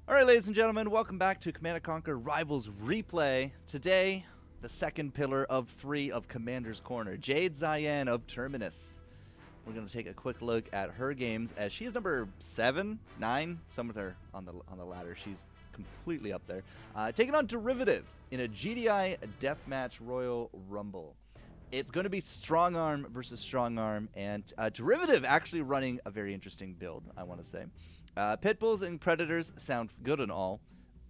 Alright, ladies and gentlemen, welcome back to Command & Conquer Rivals Replay. Today, the second pillar of 3 of Commander's Corner, JadeXyan of Terminus. We're going to take a quick look at her games as she is number 7, 9, somewhere on the ladder. She's completely up there. Taking on Derivative in a GDI Deathmatch Royal Rumble. It's going to be Strong Arm versus Strong Arm, and Derivative actually running a very interesting build, I want to say. Pitbulls and Predators sound good and all,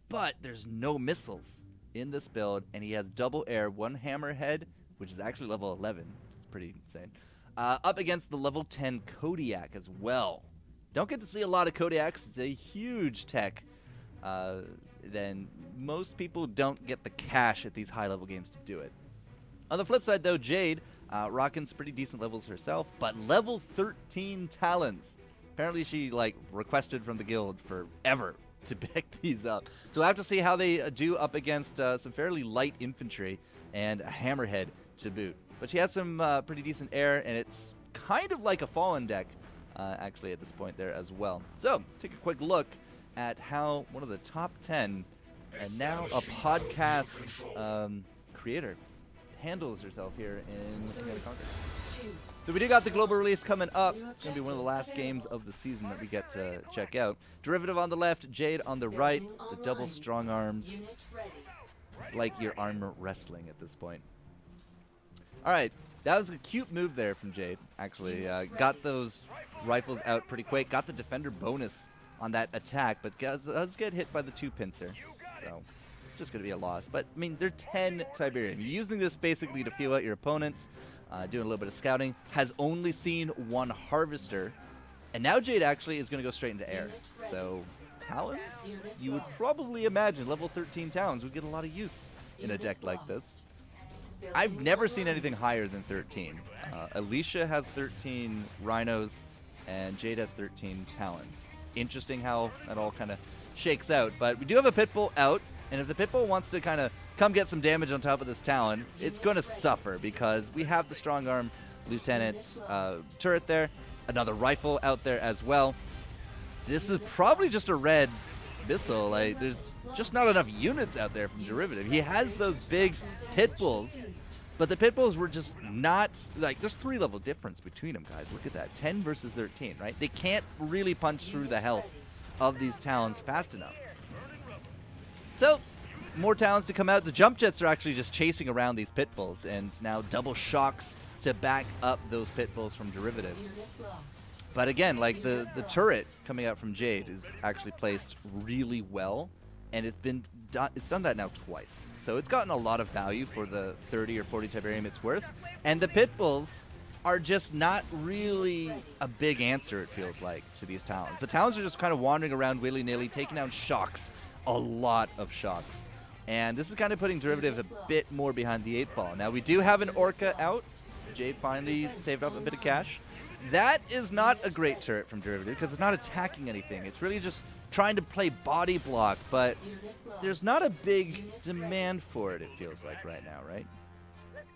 but there's no missiles in this build, and he has double air, 1 Hammerhead, which is actually level 11. It's pretty insane. Up against the level 10 Kodiak as well. Don't get to see a lot of Kodiaks. It's a huge tech. Then most people don't get the cash at these high-level games to do it. On the flip side, though, Jade rocking some pretty decent levels herself, but level 13 Talons. Apparently she, requested from the guild forever to pick these up. So we'll have to see how they do up against some fairly light infantry and a Hammerhead to boot. But she has some pretty decent air, and it's kind of like a Fallen deck, actually, at this point there as well. So let's take a quick look at how one of the top 10, and now a podcast creator, handles herself here in Command & Conquer. So we do got the global release coming up. It's going to be one of the last games of the season that we get to check out. Derivative on the left, Jade on the right, the double strong arms. It's like you're arm wrestling at this point. All right, that was a cute move there from Jade, actually. Got those rifles out pretty quick, got the defender bonus on that attack, but does get hit by the 2 pincer. So it's just going to be a loss. But, I mean, they're 10 Tiberium. You're using this basically to feel out your opponents. Doing a little bit of scouting, has only seen 1 Harvester, and now Jade actually is going to go straight into air. So Talons, you would probably imagine level 13 Talons would get a lot of use in a deck like this. I've never seen anything higher than 13. Alicia has 13 Rhinos, and Jade has 13 Talons. Interesting how that all kind of shakes out, but we do have a Pitbull out, and if the Pitbull wants to kind of come get some damage on top of this Talon, it's going to suffer because we have the Strong Arm Lieutenant turret there, another rifle out there as well. This is probably just a red missile. There's just not enough units out there from Derivative. He has those big Pitbulls, but the Pitbulls were just not, there's 3 level difference between them, guys. Look at that, 10 versus 13, right? They can't really punch through the health of these Talons fast enough. So, more Talons to come out. The jump jets are actually just chasing around these Pitbulls, and now double shocks to back up those Pitbulls from Derivative. But again, the turret coming out from Jade is actually placed really well, and it's done that now twice. So it's gotten a lot of value for the 30 or 40 Tiberium it's worth, and the Pitbulls are just not really a big answer, it feels like, to these Talons. The Talons are just kind of wandering around willy-nilly, taking down shocks, a lot of shocks. And this is kind of putting Derivative a bit more behind the 8 ball. Now, we do have an Orca out. Jade finally saved up a bit of cash. That is not a great turret from Derivative because it's not attacking anything. It's really just trying to play body block, but there's not a big demand for it, it feels like right now, right?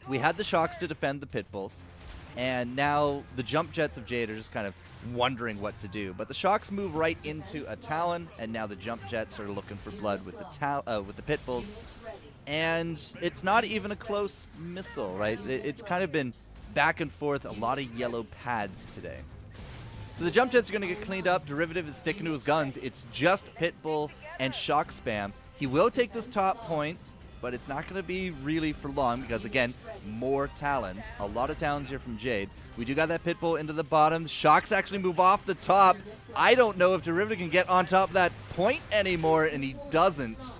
We had the shocks to defend the Pitbulls, and now the jump jets of Jade are just kind of wondering what to do. But the shocks move right into a Talon, and now the jump jets are looking for blood with the Pitbulls. And it's not even a close missile, right? It's kind of been back and forth, a lot of yellow pads today. So the jump jets are going to get cleaned up. Derivative is sticking to his guns. It's just Pitbull and shock spam. He will take this top point, but it's not going to be really for long because, again, more Talons. A lot of Talons here from Jade. We do got that Pitbull into the bottom. Shocks actually move off the top. I don't know if Derivative can get on top of that point anymore, and he doesn't.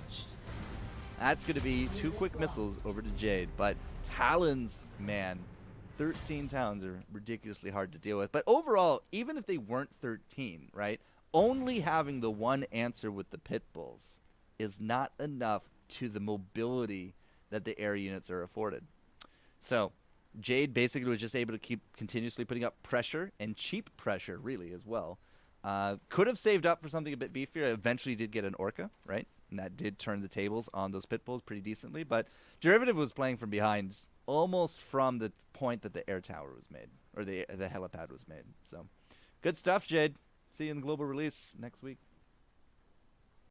That's going to be 2 quick missiles over to Jade. But Talons, man, 13 Talons are ridiculously hard to deal with. But overall, even if they weren't 13, right, only having the 1 answer with the Pitbulls is not enough to the mobility that the air units are afforded. So Jade basically was just able to keep continuously putting up pressure, and cheap pressure really as well. Could have saved up for something a bit beefier. Eventually did get an Orca, right? And that did turn the tables on those Pitbulls pretty decently. But Derivative was playing from behind almost from the point that the air tower was made, or the helipad was made. So good stuff, Jade. See you in the global release next week.